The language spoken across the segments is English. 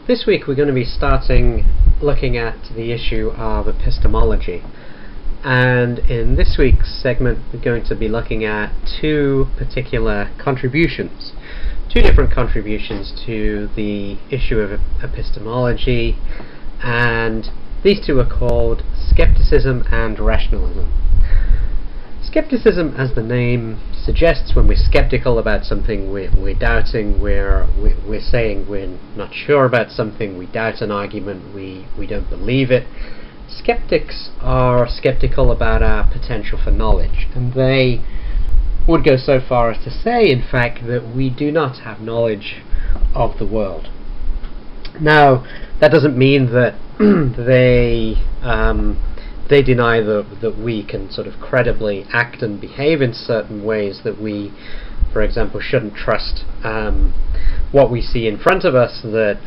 This week we're going to be looking at the issue of epistemology, and in this week's segment we're going to be looking at two different contributions to the issue of epistemology, and these two are called Skepticism and Rationalism. Skepticism, as the name suggests, when we're skeptical about something, we're doubting, we're saying we're not sure about something, we doubt an argument, we don't believe it. Skeptics are skeptical about our potential for knowledge, and they would go so far as to say, in fact, that we do not have knowledge of the world. Now, that doesn't mean that they deny that we can sort of credibly act and behave in certain ways, that we, for example, shouldn't trust what we see in front of us, that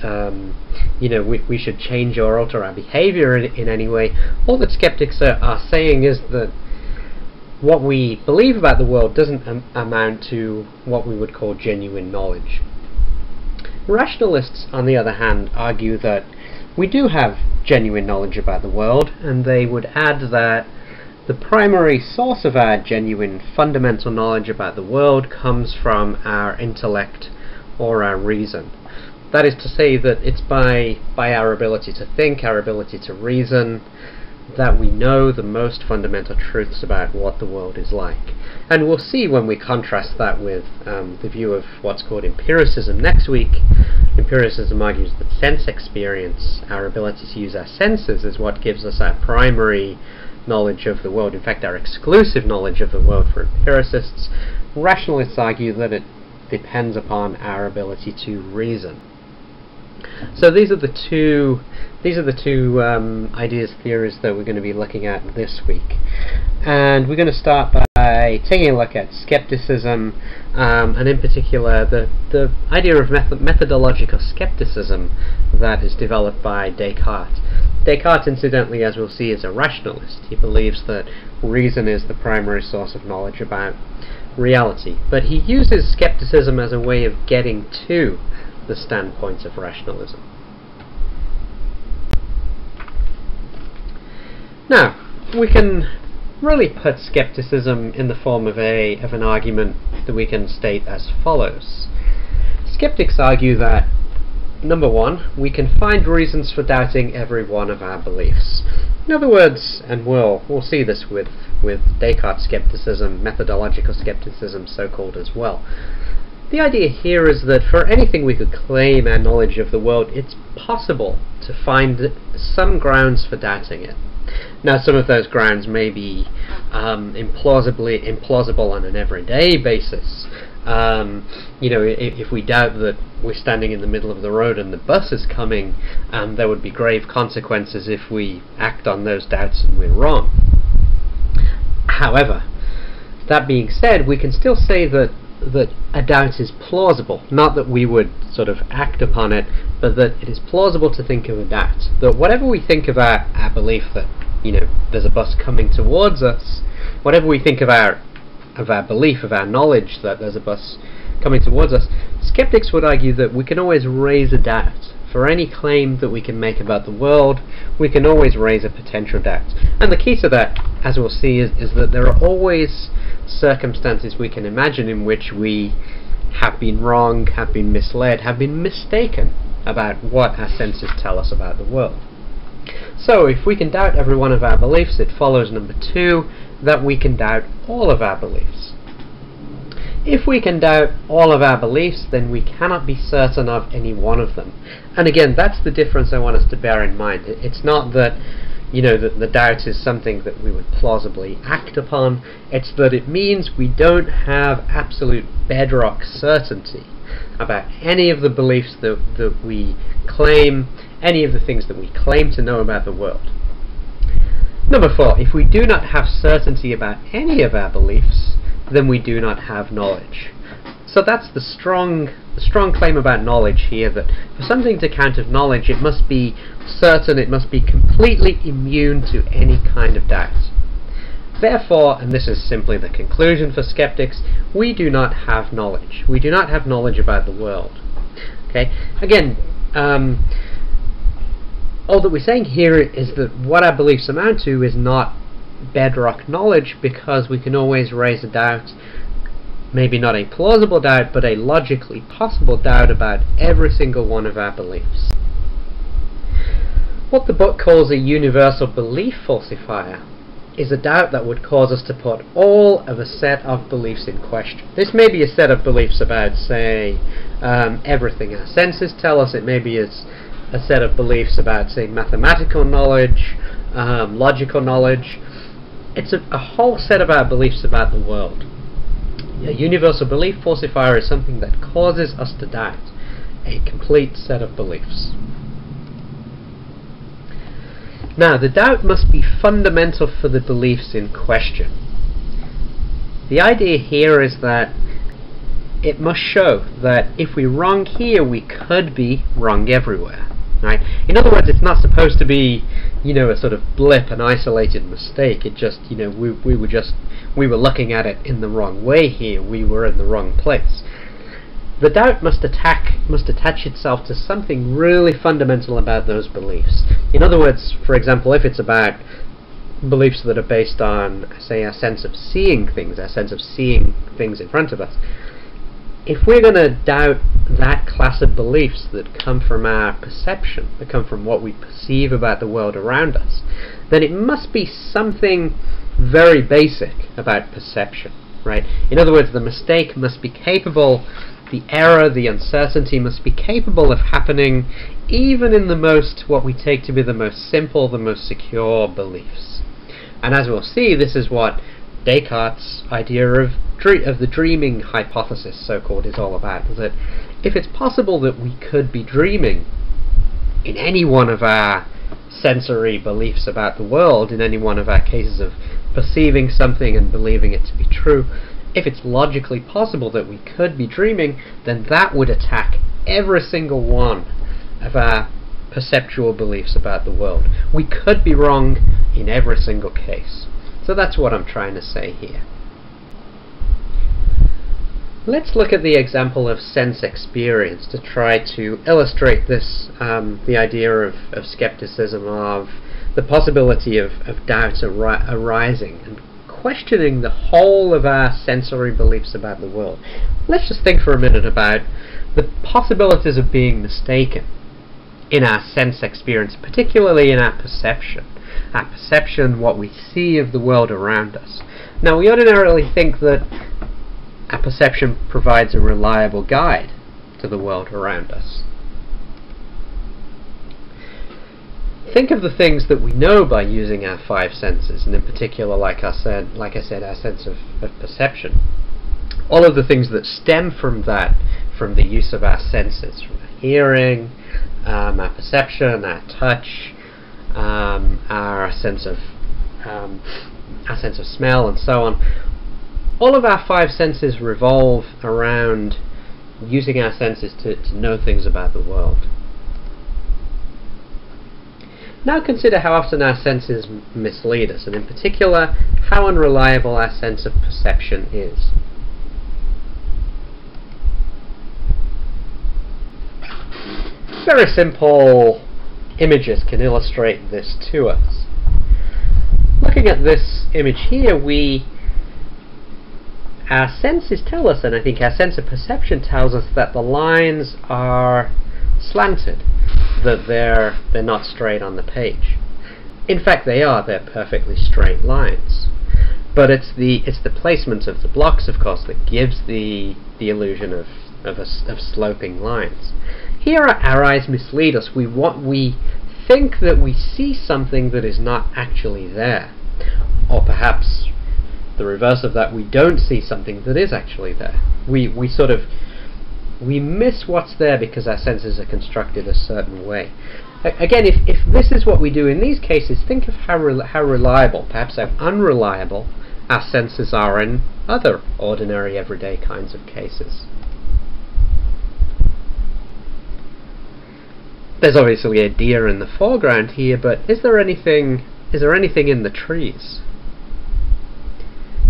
we should change or alter our behavior in any way. All that skeptics are saying is that what we believe about the world doesn't amount to what we would call genuine knowledge. Rationalists, on the other hand, argue that we do have genuine knowledge about the world, and they would add that the primary source of our genuine fundamental knowledge about the world comes from our intellect or our reason. That is to say that it's by our ability to think, our ability to reason, that we know the most fundamental truths about what the world is like. And we'll see when we contrast that with the view of what's called empiricism next week. Empiricism argues that sense experience, our ability to use our senses, is what gives us our primary knowledge of the world, in fact our exclusive knowledge of the world for empiricists. Rationalists argue that it depends upon our ability to reason. So these are the two ideas, theories that we're going to be looking at this week, and we're going to start by taking a look at skepticism, and in particular the idea of methodological skepticism that is developed by Descartes. Descartes, incidentally, as we'll see, is a rationalist. He believes that reason is the primary source of knowledge about reality, but he uses skepticism as a way of getting to the standpoint of rationalism. Now, we can really put skepticism in the form of an argument that we can state as follows. Skeptics argue that, number one, we can find reasons for doubting every one of our beliefs. In other words, and we'll see this with Descartes skepticism, methodological skepticism so-called as well. The idea here is that for anything we could claim our knowledge of the world, it's possible to find some grounds for doubting it. Now, some of those grounds may be implausible on an everyday basis. If we doubt that we're standing in the middle of the road and the bus is coming, there would be grave consequences if we act on those doubts and we're wrong. However, that being said, we can still say that a doubt is plausible. Not that we would sort of act upon it, but that it is plausible to think of a doubt. That whatever we think about our belief that, there's a bus coming towards us, whatever we think of our belief, of our knowledge that there's a bus coming towards us, skeptics would argue that we can always raise a doubt. For any claim that we can make about the world, we can always raise a potential doubt. And the key to that, as we'll see, is that there are always circumstances we can imagine in which we have been wrong, have been misled, have been mistaken about what our senses tell us about the world. So if we can doubt every one of our beliefs, it follows, number two, that we can doubt all of our beliefs. If we can doubt all of our beliefs, then we cannot be certain of any one of them. And again, that's the difference I want us to bear in mind. It's not that that the doubt is something that we would plausibly act upon. It's that it means we don't have absolute bedrock certainty about any of the beliefs that we claim, any of the things that we claim to know about the world. Number four, if we do not have certainty about any of our beliefs, then we do not have knowledge. So that's the strong claim about knowledge here, that for something to count as knowledge, it must be certain, it must be completely immune to any kind of doubt. Therefore, and this is simply the conclusion for skeptics, we do not have knowledge. We do not have knowledge about the world. Okay? Again, all that we're saying here is that what our beliefs amount to is not bedrock knowledge, because we can always raise a doubt, maybe not a plausible doubt, but a logically possible doubt about every single one of our beliefs. What the book calls a universal belief falsifier is a doubt that would cause us to put all of a set of beliefs in question. This may be a set of beliefs about, say, everything our senses tell us. It may be a set of beliefs about, say, mathematical knowledge, logical knowledge. It's a whole set of our beliefs about the world. A universal belief falsifier is something that causes us to doubt a complete set of beliefs. Now, the doubt must be fundamental for the beliefs in question. The idea here is that it must show that if we're wrong here, we could be wrong everywhere. Right? In other words, it's not supposed to be, a sort of blip, an isolated mistake. It just, we were looking at it in the wrong way here. We were in the wrong place. The doubt must attach itself to something really fundamental about those beliefs. In other words, for example, if it's about beliefs that are based on, say, our sense of seeing things, our sense of seeing things in front of us, if we're going to doubt that class of beliefs that come from our perception, that come from what we perceive about the world around us, then it must be something very basic about perception, right? In other words, the mistake must be capable, the error, the uncertainty must be capable of happening even in the most, what we take to be the most simple, the most secure beliefs. And as we'll see, this is what Descartes' idea of the dreaming hypothesis, so-called, is all about. Is that if it's possible that we could be dreaming in any one of our sensory beliefs about the world, in any one of our cases of perceiving something and believing it to be true, if it's logically possible that we could be dreaming, then that would attack every single one of our perceptual beliefs about the world. We could be wrong in every single case. So that's what I'm trying to say here. Let's look at the example of sense experience to try to illustrate this, the idea of skepticism, of the possibility of doubts arising and questioning the whole of our sensory beliefs about the world. Let's just think for a minute about the possibilities of being mistaken in our sense experience, particularly in our perception. Our perception, what we see of the world around us. Now, we ordinarily think that our perception provides a reliable guide to the world around us. Think of the things that we know by using our five senses, and in particular, like I said, our sense of perception. All of the things that stem from that, from the use of our senses, from our hearing, our perception, our touch, our sense of smell, and so on. All of our five senses revolve around using our senses to know things about the world. Now consider how often our senses mislead us, and in particular, how unreliable our sense of perception is. Very simple images can illustrate this to us. Looking at this image here, our senses tell us, and I think our sense of perception tells us, that the lines are slanted, that they're not straight on the page. In fact, they're perfectly straight lines. But it's the placement of the blocks, of course, that gives the illusion of sloping lines. Here our eyes mislead us. We think that we see something that is not actually there. Or perhaps the reverse of that, we don't see something that is actually there. We miss what's there because our senses are constructed a certain way. Again, if this is what we do in these cases, think of how reliable, perhaps how unreliable, our senses are in other ordinary, everyday kinds of cases. There's obviously a deer in the foreground here, but is there anything in the trees?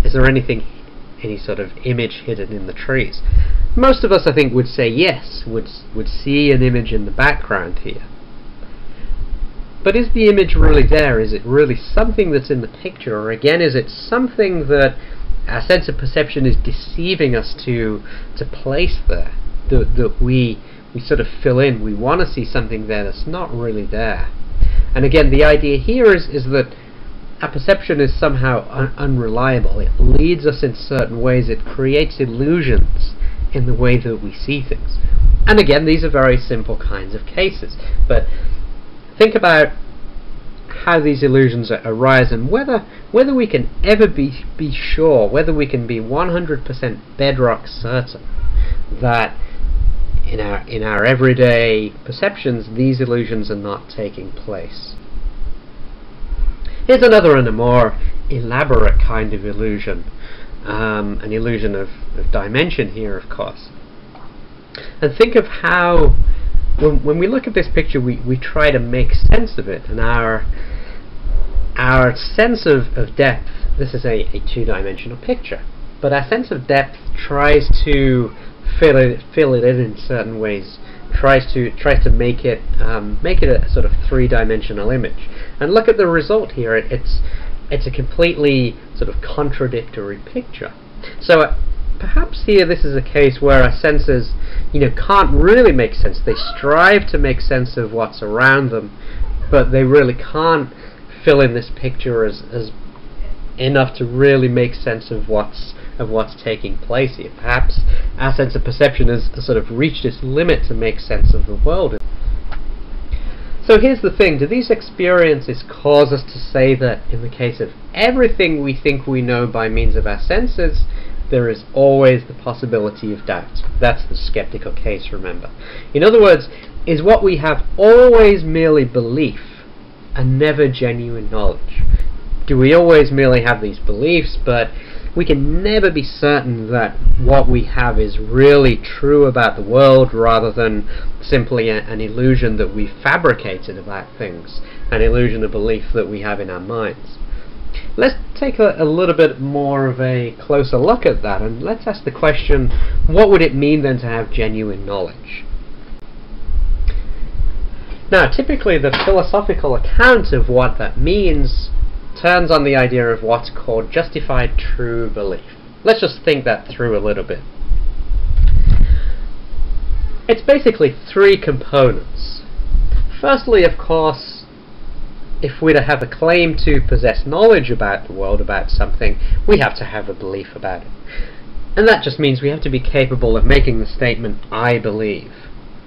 Is there any sort of image hidden in the trees? Most of us, I think, would say yes, would see an image in the background here. But is the image really there? Is it really something that's in the picture? Or again, is it something that our sense of perception is deceiving us to place there? That we sort of fill in. We want to see something there that's not really there. And again, the idea here is that our perception is somehow unreliable. It leads us in certain ways. It creates illusions in the way that we see things. And again, these are very simple kinds of cases. But think about how these illusions arise, and whether we can ever be sure, whether we can be 100% bedrock certain that in our everyday perceptions these illusions are not taking place. Here's another and a more elaborate kind of illusion, an illusion of dimension here, of course. And think of how, when we look at this picture, we try to make sense of it, and our sense of depth, this is a two-dimensional picture, but our sense of depth tries to fill it in certain ways, tries to make it a sort of three-dimensional image. And look at the result here. It's a completely sort of contradictory picture. So perhaps here this is a case where our senses, can't really make sense. They strive to make sense of what's around them, but they really can't fill in this picture as enough to really make sense of what's taking place here. Perhaps our sense of perception has sort of reached its limit to make sense of the world. So here's the thing: do these experiences cause us to say that in the case of everything we think we know by means of our senses, there is always the possibility of doubt? That's the skeptical case, remember. In other words, is what we have always merely belief and never genuine knowledge? Do we always merely have these beliefs, but we can never be certain that what we have is really true about the world, rather than simply an illusion that we've fabricated about things, an illusion of belief that we have in our minds? Let's take a little bit more of a closer look at that, and let's ask the question, what would it mean then to have genuine knowledge? Now, typically the philosophical account of what that means turns on the idea of what's called justified true belief. Let's just think that through a little bit. It's basically three components. Firstly, of course, if we're to have a claim to possess knowledge about the world, about something, we have to have a belief about it. And that just means we have to be capable of making the statement, I believe,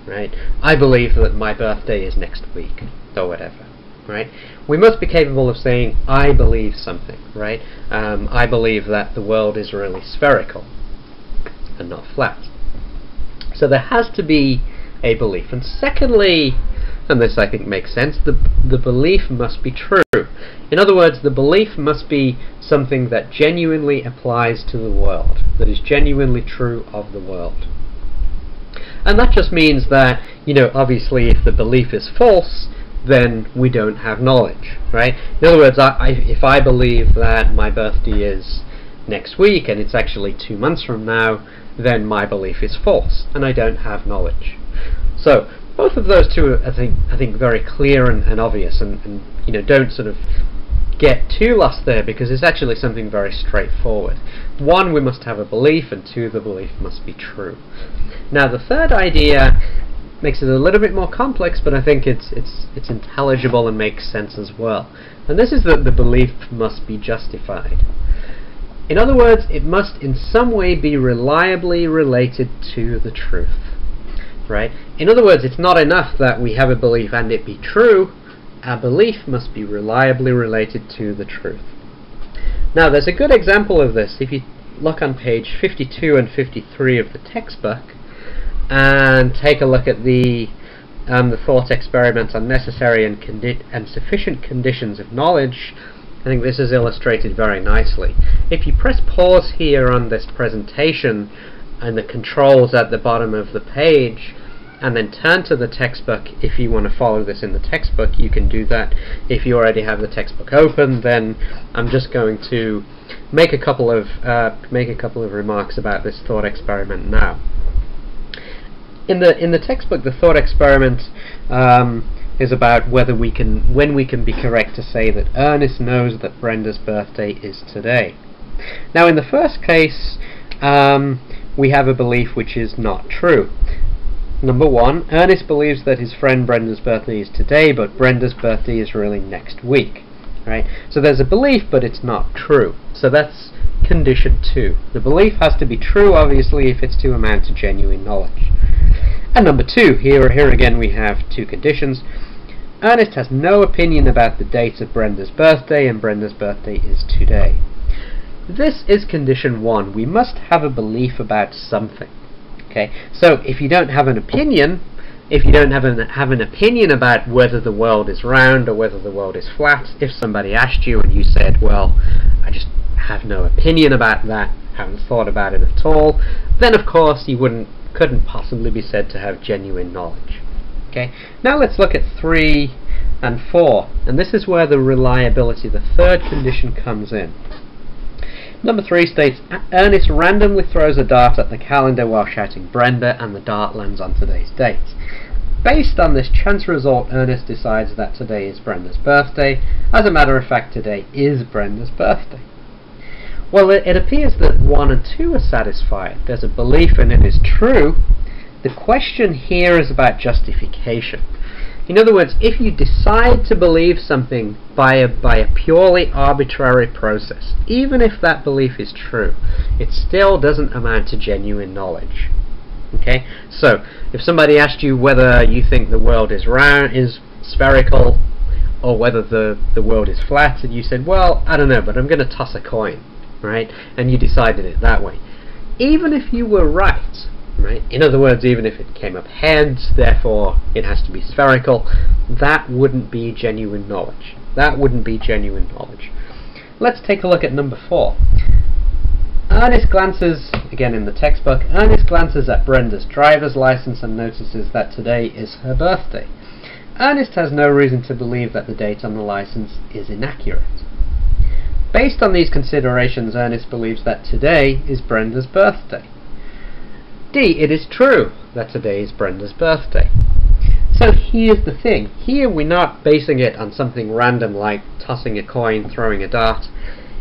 right? I believe that my birthday is next week, or whatever, right? We must be capable of saying, I believe something, right? I believe that the world is really spherical and not flat. So there has to be a belief. And secondly, and this I think makes sense, the belief must be true. In other words, the belief must be something that genuinely applies to the world, that is genuinely true of the world. And that just means that, obviously if the belief is false, then we don't have knowledge, right? In other words, if I believe that my birthday is next week and it's actually 2 months from now, then my belief is false, and I don't have knowledge. So both of those two are, I think very clear and obvious, and don't sort of get too lost there, because it's actually something very straightforward. One, we must have a belief, and two, the belief must be true. Now the third idea makes it a little bit more complex, but I think it's intelligible and makes sense as well. And this is that the belief must be justified. In other words, it must in some way be reliably related to the truth, right? In other words, it's not enough that we have a belief and it be true. Our belief must be reliably related to the truth. Now there's a good example of this if you look on page 52 and 53 of the textbook and take a look at the thought experiment on necessary and sufficient conditions of knowledge. I think this is illustrated very nicely. If you press pause here on this presentation and the controls at the bottom of the page, and then turn to the textbook, if you want to follow this in the textbook, you can do that. If you already have the textbook open, then I'm just going to make a couple of remarks about this thought experiment now. In the textbook, the thought experiment is about when we can be correct to say that Ernest knows that Brenda's birthday is today. Now, in the first case, we have a belief which is not true. Number one, Ernest believes that his friend Brenda's birthday is today, but Brenda's birthday is really next week. Right? So there's a belief, but it's not true. So that's condition 2. The belief has to be true, obviously, if it's to amount to genuine knowledge. And number 2, here again we have 2 conditions. Ernest has no opinion about the date of Brenda's birthday, and Brenda's birthday is today. This is condition 1. We must have a belief about something. Okay? So if you don't have an opinion, if you don't have an opinion about whether the world is round or whether the world is flat, if somebody asked you and you said, well, I just have no opinion about that, haven't thought about it at all, then of course you couldn't possibly be said to have genuine knowledge. Okay? Now let's look at 3 and 4, and this is where the reliability, the third condition, comes in. Number 3 states, Ernest randomly throws a dart at the calendar while shouting Brenda, and the dart lands on today's date. Based on this chance result, Ernest decides that today is Brenda's birthday. As a matter of fact, today is Brenda's birthday. Well, it appears that 1 and 2 are satisfied. There's a belief and it is true. The question here is about justification. In other words, if you decide to believe something by a purely arbitrary process, even if that belief is true, it still doesn't amount to genuine knowledge. Okay? So, if somebody asked you whether you think the world is round, is spherical, or whether the world is flat, and you said, well, I don't know, but I'm going to toss a coin, right? And you decided it that way. Even if you were right, in other words, even if it came up heads, therefore it has to be spherical, that wouldn't be genuine knowledge. That wouldn't be genuine knowledge. Let's take a look at number 4. Ernest glances, again in the textbook, Ernest glances at Brenda's driver's license and notices that today is her birthday. Ernest has no reason to believe that the date on the license is inaccurate. Based on these considerations, Ernest believes that today is Brenda's birthday. D. It is true that today is Brenda's birthday. So here's the thing. Here we're not basing it on something random like tossing a coin, throwing a dart.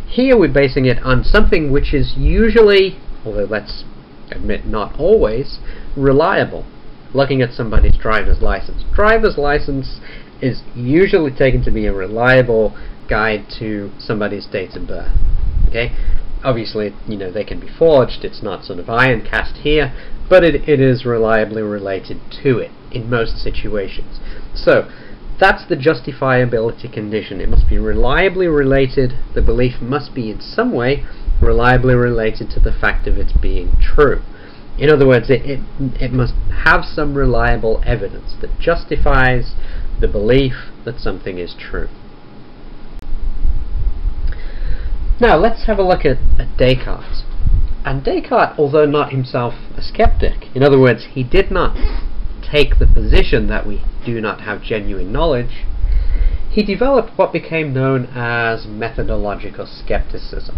Here we're basing it on something which is usually, although let's admit not always, reliable. Looking at somebody's driver's license. Driver's license is usually taken to be a reliable guide to somebody's date of birth. Okay? Obviously, they can be forged, it's not sort of iron cast here, but it is reliably related to it in most situations. So, that's the justifiability condition. It must be reliably related, the belief must be in some way reliably related to the fact of its being true. In other words, it must have some reliable evidence that justifies the belief that something is true. Now let's have a look at Descartes. And Descartes, although not himself a skeptic, in other words, he did not take the position that we do not have genuine knowledge, he developed what became known as methodological skepticism.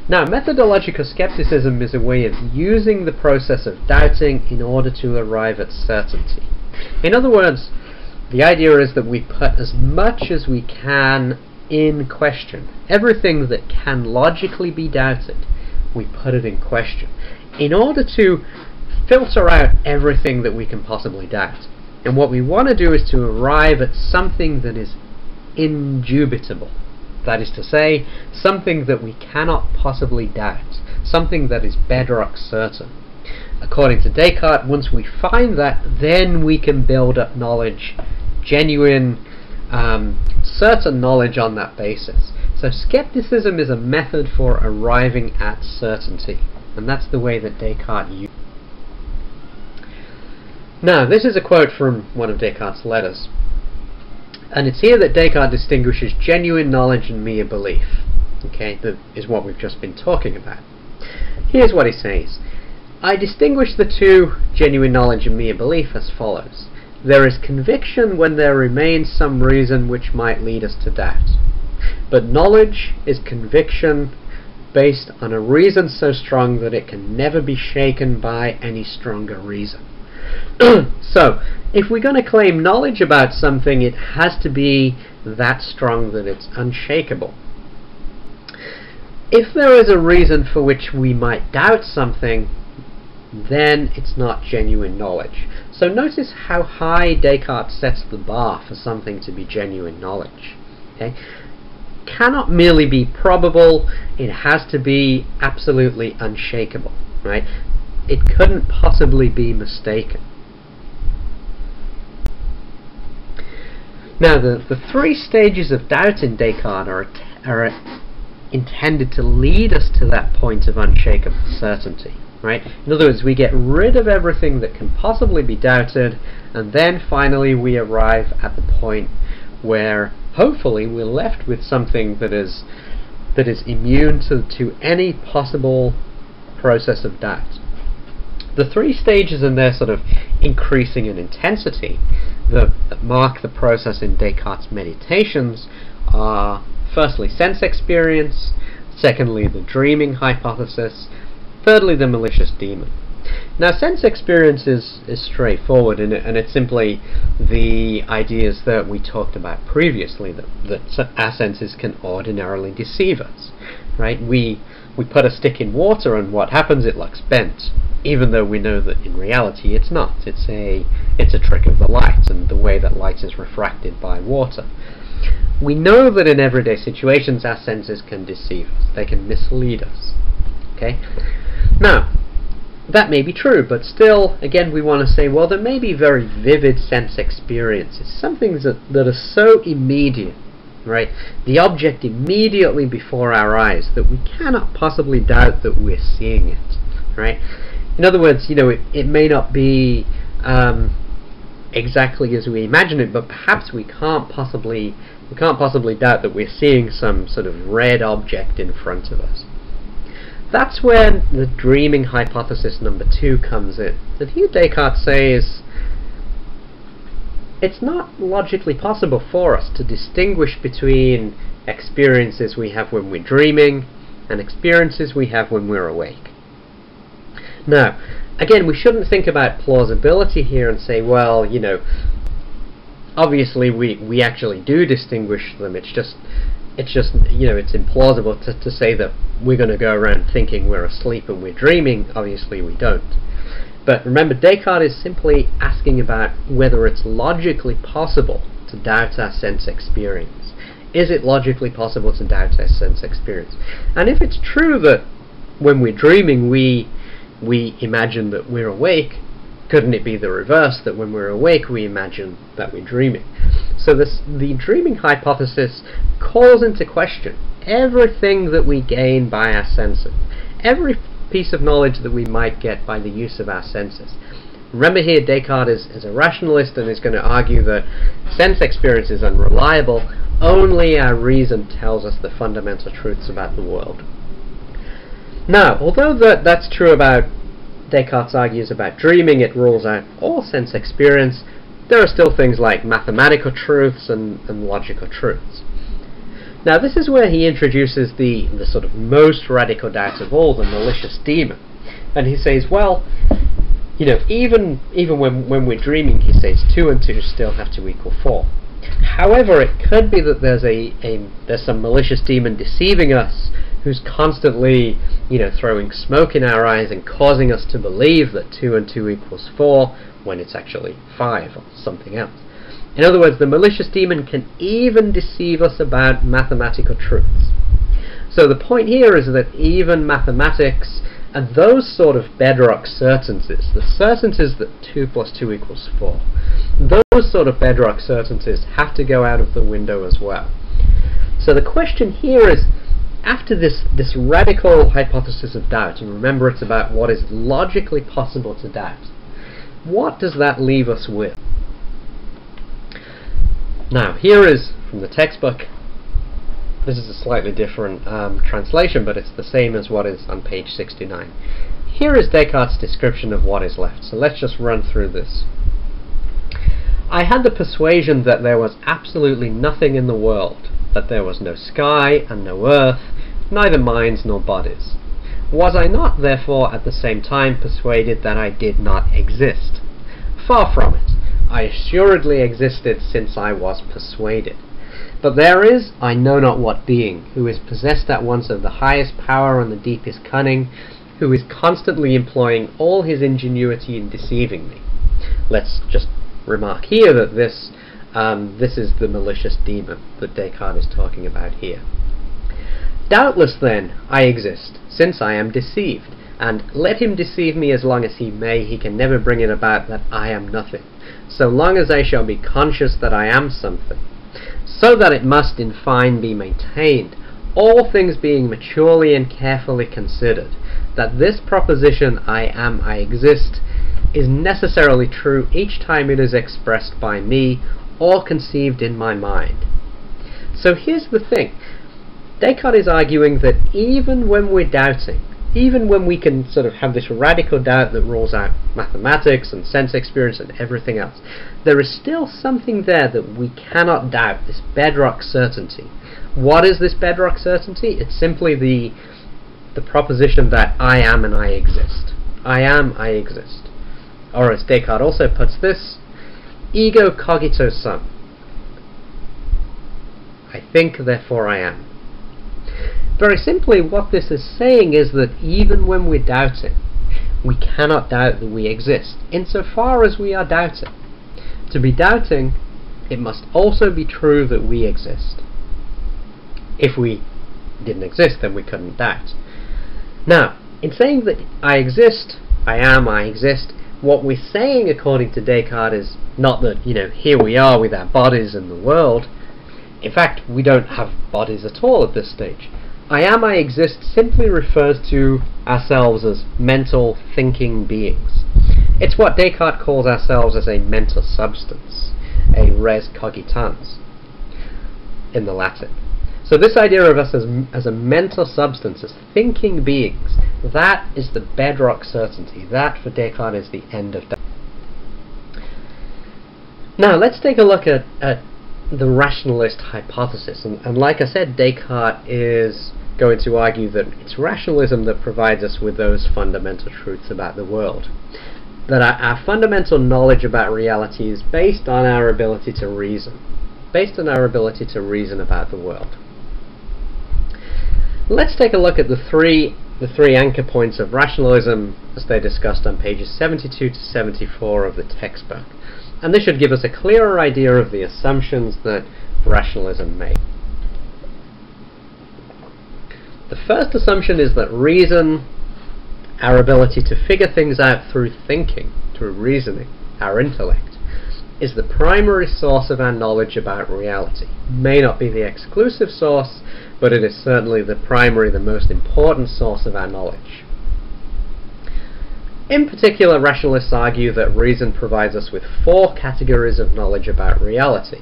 Now, methodological skepticism is a way of using the process of doubting in order to arrive at certainty. In other words, the idea is that we put as much as we can in question. Everything that can logically be doubted, we put it in question in order to filter out everything that we can possibly doubt. And what we want to do is to arrive at something that is indubitable. That is to say, something that we cannot possibly doubt, something that is bedrock certain. According to Descartes, once we find that, then we can build up knowledge, genuine, certain knowledge on that basis. So skepticism is a method for arriving at certainty, and that's the way that Descartes used. Now, this is a quote from one of Descartes' letters. And it's here that Descartes distinguishes genuine knowledge and mere belief. Okay, that is what we've just been talking about. Here's what he says. I distinguish the two, genuine knowledge and mere belief, as follows. There is conviction when there remains some reason which might lead us to doubt. But knowledge is conviction based on a reason so strong that it can never be shaken by any stronger reason. So, if we're going to claim knowledge about something, it has to be that strong that it's unshakable. If there is a reason for which we might doubt something, then it's not genuine knowledge. So notice how high Descartes sets the bar for something to be genuine knowledge. Okay? Cannot merely be probable, it has to be absolutely unshakable. Right? It couldn't possibly be mistaken. Now the three stages of doubt in Descartes are intended to lead us to that point of unshakable certainty. Right? In other words, we get rid of everything that can possibly be doubted, and then finally we arrive at the point where hopefully we're left with something that is immune to any possible process of doubt. The three stages in their sort of increasing in intensity that mark the process in Descartes' meditations are firstly sense experience, secondly the dreaming hypothesis, thirdly the malicious demon. Now sense experience is straightforward, and it's simply the ideas that we talked about previously, that our senses can ordinarily deceive us. Right? We put a stick in water and what happens? It looks bent, even though we know that in reality it's not. It's a trick of the light and the way that light is refracted by water. We know that in everyday situations our senses can deceive us. They can mislead us. Okay? Now, that may be true, but still, again, we want to say, well, there may be very vivid sense experiences, some things that are so immediate, right? The object immediately before our eyes that we cannot possibly doubt that we're seeing it, right? In other words, you know, it may not be exactly as we imagine it, but perhaps we can't possibly doubt that we're seeing some sort of red object in front of us. That's where the dreaming hypothesis number 2 comes in. And here Descartes says it's not logically possible for us to distinguish between experiences we have when we're dreaming and experiences we have when we're awake. Now, again, we shouldn't think about plausibility here and say, well, you know, obviously we actually do distinguish them. It's just, you know, it's implausible to say that we're going to go around thinking we're asleep and we're dreaming. Obviously we don't. But remember, Descartes is simply asking about whether it's logically possible to doubt our sense experience. Is it logically possible to doubt our sense experience? And if it's true that when we're dreaming we imagine that we're awake, couldn't it be the reverse, that when we're awake we imagine that we're dreaming? So the dreaming hypothesis calls into question everything that we gain by our senses, every piece of knowledge that we might get by the use of our senses. Remember here, Descartes is a rationalist and is going to argue that sense experience is unreliable. Only our reason tells us the fundamental truths about the world. Now, although that's true about Descartes argues about dreaming, it rules out all sense experience. There are still things like mathematical truths and logical truths. Now this is where he introduces the sort of most radical doubt of all, the malicious demon. And he says, well, you know, even when we're dreaming, he says 2 and 2 still have to equal 4. However, it could be that there's some malicious demon deceiving us, who's constantly, you know, throwing smoke in our eyes and causing us to believe that 2 and 2 equals 4 when it's actually 5 or something else. In other words, the malicious demon can even deceive us about mathematical truths. So the point here is that even mathematics and those sort of bedrock certainties, the certainties that 2 plus 2 equals 4, those sort of bedrock certainties have to go out of the window as well. So the question here is, after this radical hypothesis of doubt, and remember it's about what is logically possible to doubt, what does that leave us with? Now, here is from the textbook. This is a slightly different translation, but it's the same as what is on page 69. Here is Descartes' description of what is left. So let's just run through this. I had the persuasion that there was absolutely nothing in the world, that there was no sky and no earth, neither minds nor bodies. Was I not, therefore, at the same time persuaded that I did not exist? Far from it. I assuredly existed since I was persuaded. But there is, I know not what being, who is possessed at once of the highest power and the deepest cunning, who is constantly employing all his ingenuity in deceiving me. Let's just remark here that this is the malicious demon that Descartes is talking about here. Doubtless then I exist, since I am deceived, and let him deceive me as long as he may, he can never bring it about that I am nothing, so long as I shall be conscious that I am something. So that it must in fine be maintained, all things being maturely and carefully considered, that this proposition I exist is necessarily true each time it is expressed by me or conceived in my mind. So here's the thing. Descartes is arguing that even when we're doubting, even when we can sort of have this radical doubt that rules out mathematics and sense experience and everything else, there is still something there that we cannot doubt, this bedrock certainty. What is this bedrock certainty? It's simply the proposition that I am and I exist. I am, I exist. Or as Descartes also puts this, ego cogito sum. I think, therefore I am. Very simply, what this is saying is that even when we're doubting, we cannot doubt that we exist, insofar as we are doubting. To be doubting, it must also be true that we exist. If we didn't exist, then we couldn't doubt. Now, in saying that I exist, I am, I exist, what we're saying, according to Descartes, is not that, here we are with our bodies in the world. In fact, we don't have bodies at all at this stage. I am, I exist simply refers to ourselves as mental, thinking beings. It's what Descartes calls ourselves as a mental substance, a res cogitans, in the Latin. So this idea of us as a mental substance, as thinking beings, that is the bedrock certainty. That, for Descartes, is the end of doubt. Now, let's take a look at the rationalist hypothesis. And like I said, Descartes is going to argue that it's rationalism that provides us with those fundamental truths about the world. That our fundamental knowledge about reality is based on our ability to reason. Based on our ability to reason about the world. Let's take a look at the three anchor points of rationalism as they're discussed on pages 72 to 74 of the textbook. And this should give us a clearer idea of the assumptions that rationalism makes. The first assumption is that reason, our ability to figure things out through thinking, through reasoning, our intellect, is the primary source of our knowledge about reality. It may not be the exclusive source, but it is certainly the primary, the most important source of our knowledge. In particular, rationalists argue that reason provides us with four categories of knowledge about reality.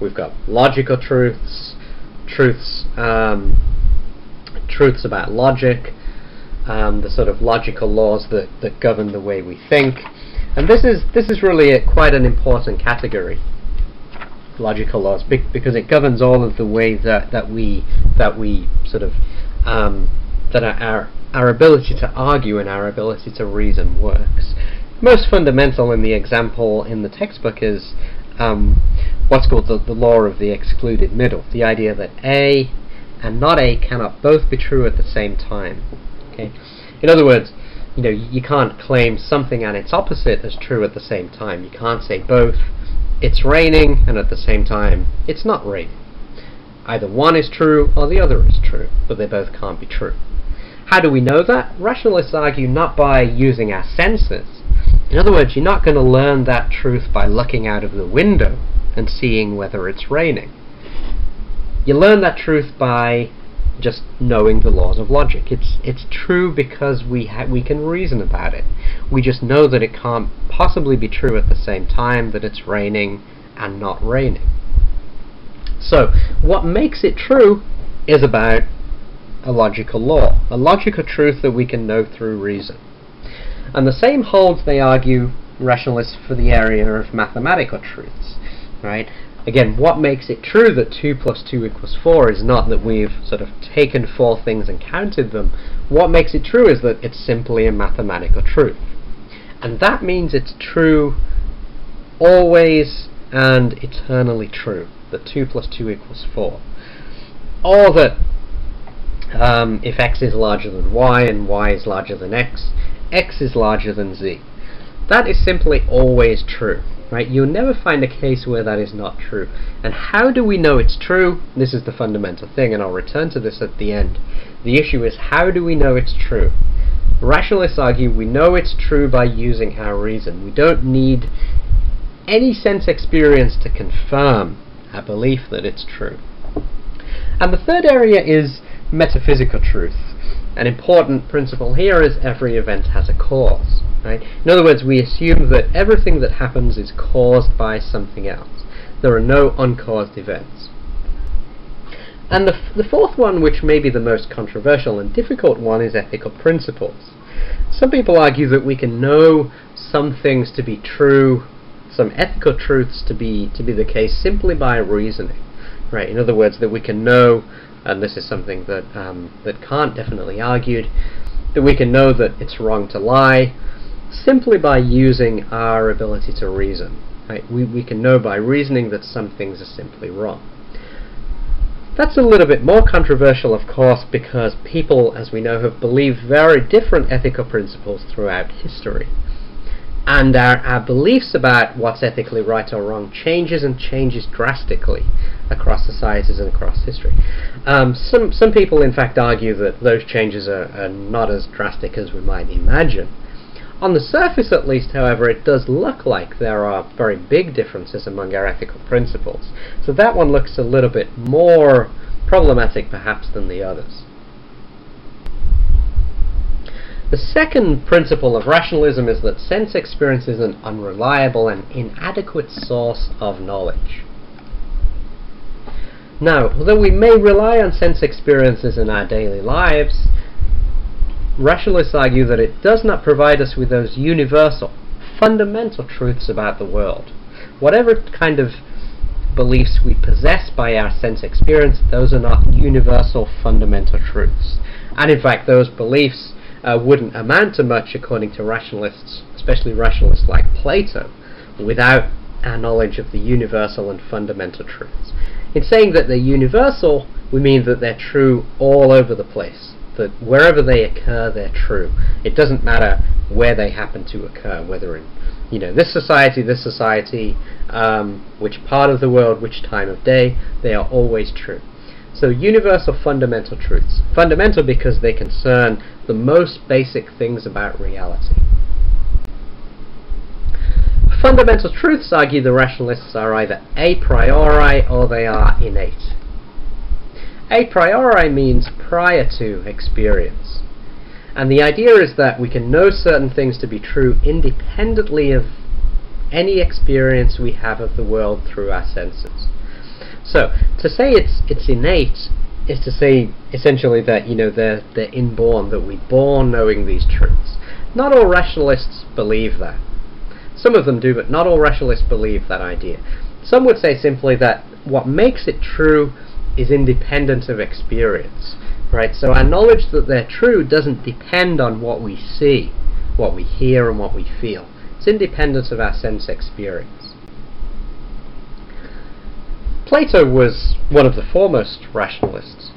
We've got logical truths, truths about logic, the sort of logical laws that govern the way we think, and this is really quite an important category. Logical laws, because it governs all of the way that we sort of that our ability to argue and our ability to reason works. Most fundamental in the example in the textbook is what's called the law of the excluded middle, the idea that A and not A cannot both be true at the same time. Okay? In other words, you can't claim something and its opposite as true at the same time. You can't say both it's raining and at the same time it's not raining. Either one is true or the other is true, but they both can't be true. How do we know that? Rationalists argue not by using our senses. In other words, you're not going to learn that truth by looking out of the window and seeing whether it's raining. You learn that truth by just knowing the laws of logic. It's true because we can reason about it. We just know that it can't possibly be true at the same time, that it's raining and not raining. So, what makes it true is about a logical law, a logical truth that we can know through reason. And the same holds, they argue, rationalists, for the area of mathematical truths, right? Again, what makes it true that 2 plus 2 equals 4 is not that we've sort of taken four things and counted them. What makes it true is that it's simply a mathematical truth. And that means it's true always and eternally true, that 2 plus 2 equals 4, or that if x is larger than y and y is larger than x, x is larger than z. That is simply always true, right? You'll never find a case where that is not true. And how do we know it's true? This is the fundamental thing, and I'll return to this at the end. The issue is, how do we know it's true? Rationalists argue we know it's true by using our reason. We don't need any sense experience to confirm our belief that it's true. And the third area is metaphysical truth. An important principle here is every event has a cause. Right? In other words, we assume that everything that happens is caused by something else. There are no uncaused events. And the fourth one, which may be the most controversial and difficult one, is ethical principles. Some people argue that we can know some things to be true, some ethical truths to be the case, simply by reasoning. Right? In other words, that we can know, and this is something that Kant definitely argued, that we can know that it's wrong to lie simply by using our ability to reason. Right? We can know by reasoning that some things are simply wrong. That's a little bit more controversial, of course, because people, as we know, have believed very different ethical principles throughout history. And our beliefs about what's ethically right or wrong changes drastically across societies and across history. Some people, in fact, argue that those changes are not as drastic as we might imagine. On the surface, at least, however, it does look like there are very big differences among our ethical principles. So that one looks a little bit more problematic, perhaps, than the others. The second principle of rationalism is that sense experience is an unreliable and inadequate source of knowledge. Now, although we may rely on sense experiences in our daily lives, rationalists argue that it does not provide us with those universal, fundamental truths about the world. Whatever kind of beliefs we possess by our sense experience, those are not universal, fundamental truths. And in fact, those beliefs wouldn't amount to much, according to rationalists, especially rationalists like Plato, without our knowledge of the universal and fundamental truths. In saying that they're universal, we mean that they're true all over the place, that wherever they occur, they're true. It doesn't matter where they happen to occur, whether in this society, which part of the world, which time of day, they are always true. So universal fundamental truths. Fundamental because they concern the most basic things about reality. Fundamental truths, argue the rationalists, are either a priori or they are innate. A priori means prior to experience. And the idea is that we can know certain things to be true independently of any experience we have of the world through our senses. So, to say it's innate is to say essentially that they're inborn, that we're born knowing these truths. Not all rationalists believe that. Some of them do, but not all rationalists believe that idea. Some would say simply that what makes it true is independent of experience. Right? So our knowledge that they're true doesn't depend on what we see, what we hear, and what we feel. It's independent of our sense experience. Plato was one of the foremost rationalists,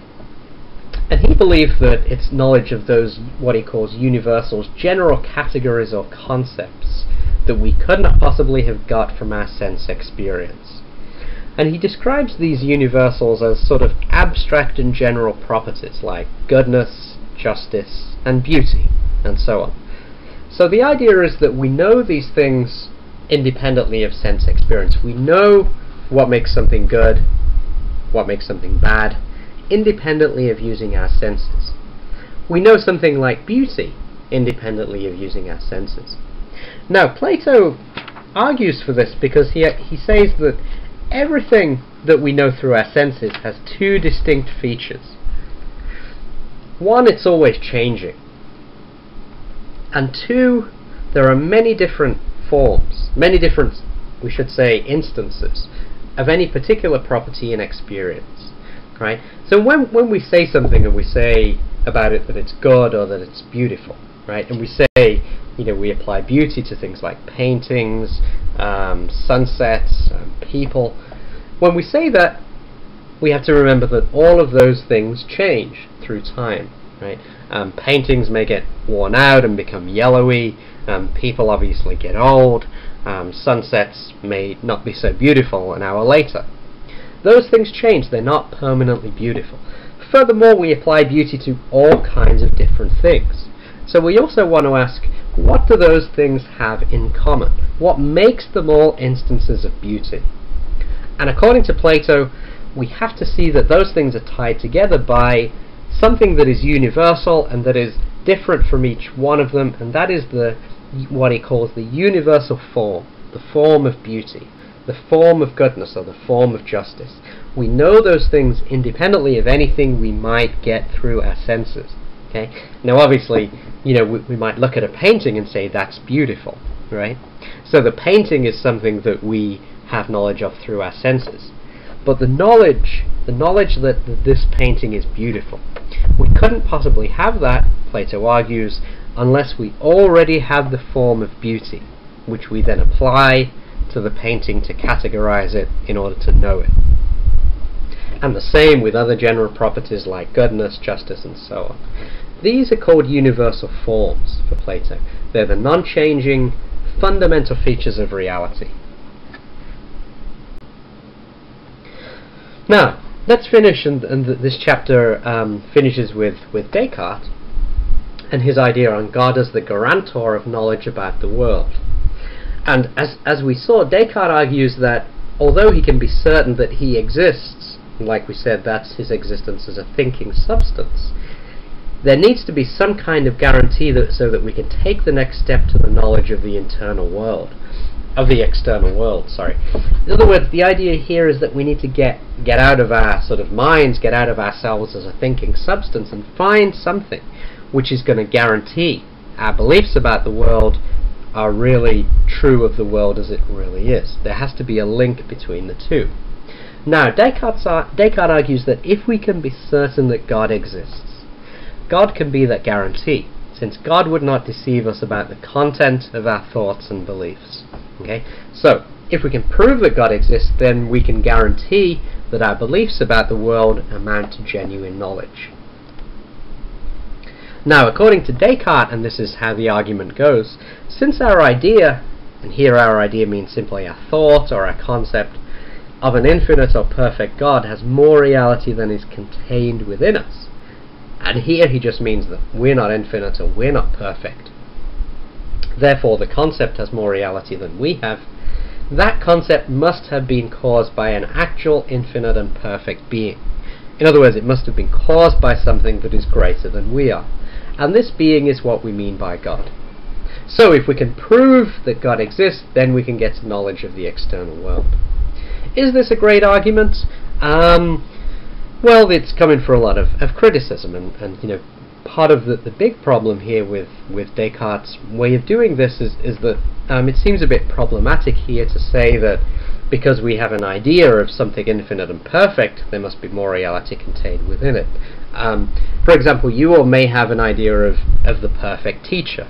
and he believed that it's knowledge of those, what he calls universals, general categories or concepts that we could not possibly have got from our sense experience. And he describes these universals as sort of abstract and general properties like goodness, justice, and beauty, and so on. So the idea is that we know these things independently of sense experience. We know what makes something good, what makes something bad, independently of using our senses. We know something like beauty independently of using our senses. Now, Plato argues for this because he says that everything that we know through our senses has two distinct features. One, it's always changing. And two, there are many different forms, many different, we should say, instances of any particular property and experience. Right? So when we say something and we say about it that it's good or that it's beautiful, right, and we say we apply beauty to things like paintings, sunsets, people. When we say that, we have to remember that all of those things change through time, right? Paintings may get worn out and become yellowy. People obviously get old. Sunsets may not be so beautiful an hour later. Those things change. They're not permanently beautiful. Furthermore, we apply beauty to all kinds of different things. So we also want to ask, what do those things have in common? What makes them all instances of beauty? And according to Plato, we have to see that those things are tied together by something that is universal and that is different from each one of them, and that is what he calls the universal form, the form of beauty, the form of goodness, or the form of justice. We know those things independently of anything we might get through our senses. Okay? Now obviously, we might look at a painting and say that's beautiful, right? So the painting is something that we have knowledge of through our senses. But the knowledge that this painting is beautiful, we couldn't possibly have that, Plato argues, unless we already have the form of beauty, which we then apply to the painting to categorize it in order to know it. And the same with other general properties like goodness, justice, and so on. These are called universal forms for Plato. They're the non-changing, fundamental features of reality. Now, let's finish, and this chapter finishes with Descartes and his idea on God as the guarantor of knowledge about the world. And as we saw, Descartes argues that although he can be certain that he exists, like we said, that's his existence as a thinking substance, there needs to be some kind of guarantee so that we can take the next step to the knowledge of the internal world. Of the external world, sorry. In other words, the idea here is that we need to get out of our sort of minds, get out of ourselves as a thinking substance, and find something which is going to guarantee our beliefs about the world are really true of the world as it really is. There has to be a link between the two. Now, Descartes argues that if we can be certain that God exists, God can be that guarantee, since God would not deceive us about the content of our thoughts and beliefs. Okay? So, if we can prove that God exists, then we can guarantee that our beliefs about the world amount to genuine knowledge. Now, according to Descartes, and this is how the argument goes, since our idea, and here our idea means simply our thought or our concept, of an infinite or perfect God has more reality than is contained within us, and here he just means that we're not infinite or we're not perfect, therefore the concept has more reality than we have, that concept must have been caused by an actual infinite and perfect being. In other words, it must have been caused by something that is greater than we are. And this being is what we mean by God. So if we can prove that God exists, then we can get to knowledge of the external world. Is this a great argument? Well, it's coming for a lot of criticism, and part of the big problem here with Descartes' way of doing this is that it seems a bit problematic here to say that because we have an idea of something infinite and perfect, there must be more reality contained within it. For example, you all may have an idea of the perfect teacher,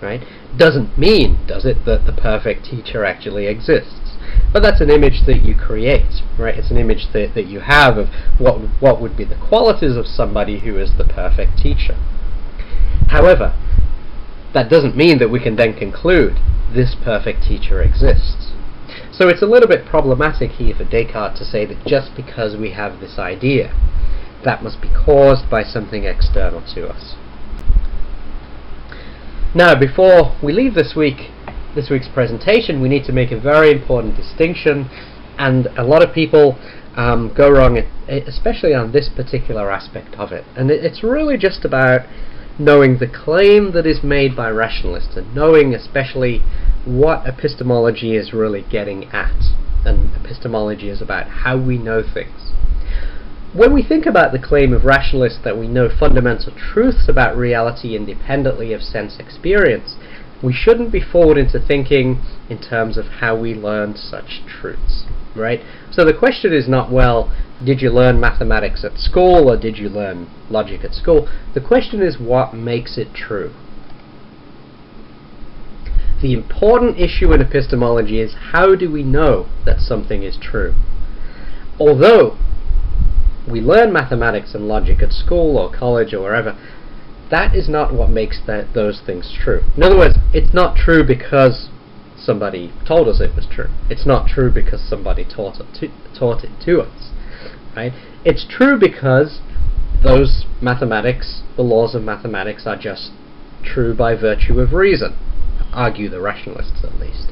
right? Doesn't mean, does it, that the perfect teacher actually exists. But that's an image that you create, right? It's an image that you have of what would be the qualities of somebody who is the perfect teacher. However, that doesn't mean that we can then conclude this perfect teacher exists. So it's a little bit problematic here for Descartes to say that just because we have this idea, that must be caused by something external to us. Now, before we leave this week's presentation, we need to make a very important distinction, and a lot of people go wrong, especially on this particular aspect of it. And it's really just about knowing the claim that is made by rationalists, and knowing especially what epistemology is really getting at. And epistemology is about how we know things. When we think about the claim of rationalists that we know fundamental truths about reality independently of sense experience, we shouldn't be fooled into thinking in terms of how we learned such truths, right? So the question is not, well, did you learn mathematics at school or did you learn logic at school? The question is, what makes it true? The important issue in epistemology is how do we know that something is true? Although we learn mathematics and logic at school or college or wherever, that is not what makes those things true. In other words, it's not true because somebody told us it was true. It's not true because somebody taught it to us. Right? It's true because those mathematics, the laws of mathematics, are just true by virtue of reason, argue the rationalists at least.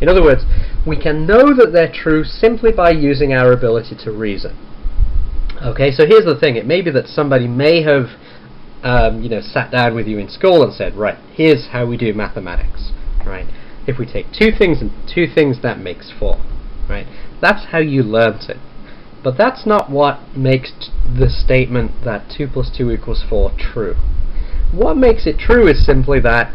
In other words, we can know that they're true simply by using our ability to reason. Okay, so here's the thing. It may be that somebody may have sat down with you in school and said, right, here's how we do mathematics. Right? If we take two things and two things, that makes 4. Right? That's how you learnt it. But that's not what makes the statement that 2 plus 2 equals 4 true. What makes it true is simply that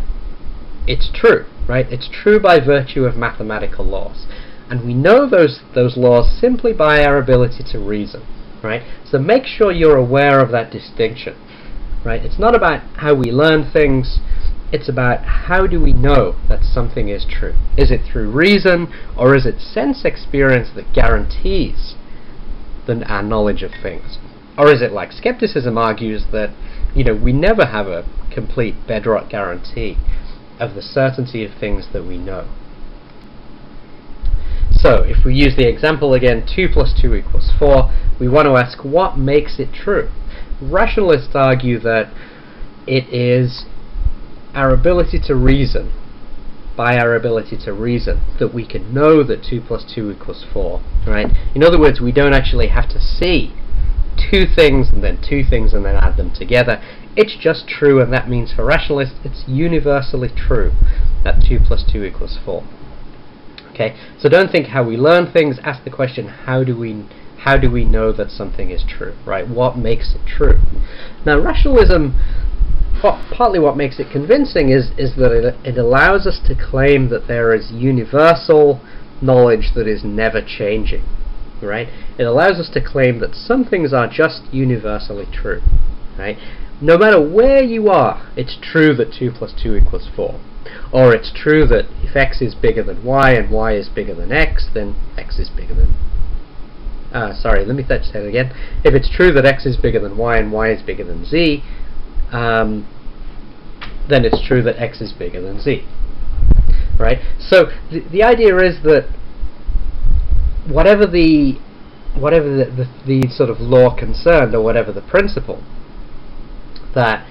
it's true, right? It's true by virtue of mathematical laws. And we know those laws simply by our ability to reason, right? So make sure you're aware of that distinction, right? It's not about how we learn things, it's about how do we know that something is true. Is it through reason, or is it sense experience that guarantees our knowledge of things? Or is it like skepticism argues that we never have a complete bedrock guarantee of the certainty of things that we know. So if we use the example again, 2 plus 2 equals 4, we want to ask what makes it true. Rationalists argue that it is our ability to reason, by our ability to reason, that we can know that 2 plus 2 equals 4. Right? In other words, we don't actually have to see two things and then two things and then add them together. It's just true, and that means for rationalists it's universally true that 2 plus 2 equals 4. Okay, so don't think how we learn things, ask the question how do we know that something is true, right? What makes it true? Now rationalism, partly what makes it convincing is that it allows us to claim that there is universal knowledge that is never changing. Right? It allows us to claim that some things are just universally true. Right? No matter where you are, it's true that 2 plus 2 equals 4. Or it's true that if x is bigger than y and y is bigger than x, then x is bigger than... sorry, let me say it again. If it's true that x is bigger than y and y is bigger than z, then it's true that x is bigger than z. Right? So the idea is that whatever the sort of law concerned, or whatever the principle, that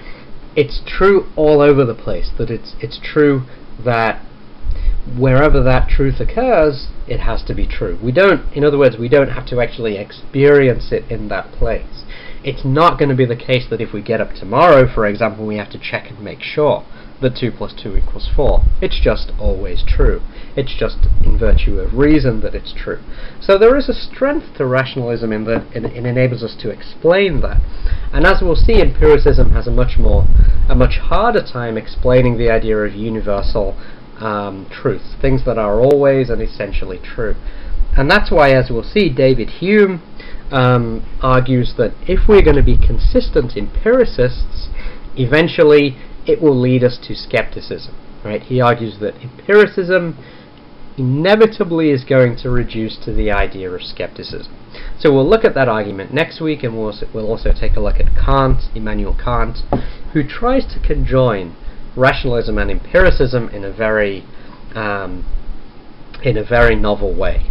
it's true all over the place, that it's true that wherever that truth occurs, it has to be true. In other words, we don't have to actually experience it in that place. It's not going to be the case that if we get up tomorrow, for example, we have to check and make sure that 2 plus 2 equals 4. It's just always true. It's just in virtue of reason that it's true. So there is a strength to rationalism in that it enables us to explain that. And as we'll see, empiricism has a much harder time explaining the idea of universal truths, things that are always and essentially true. And that's why, as we'll see, David Hume argues that if we're going to be consistent empiricists, eventually it will lead us to skepticism. Right? He argues that empiricism inevitably is going to reduce to the idea of skepticism. So we'll look at that argument next week, and we'll also take a look at Kant, Immanuel Kant, who tries to conjoin rationalism and empiricism in a very novel way.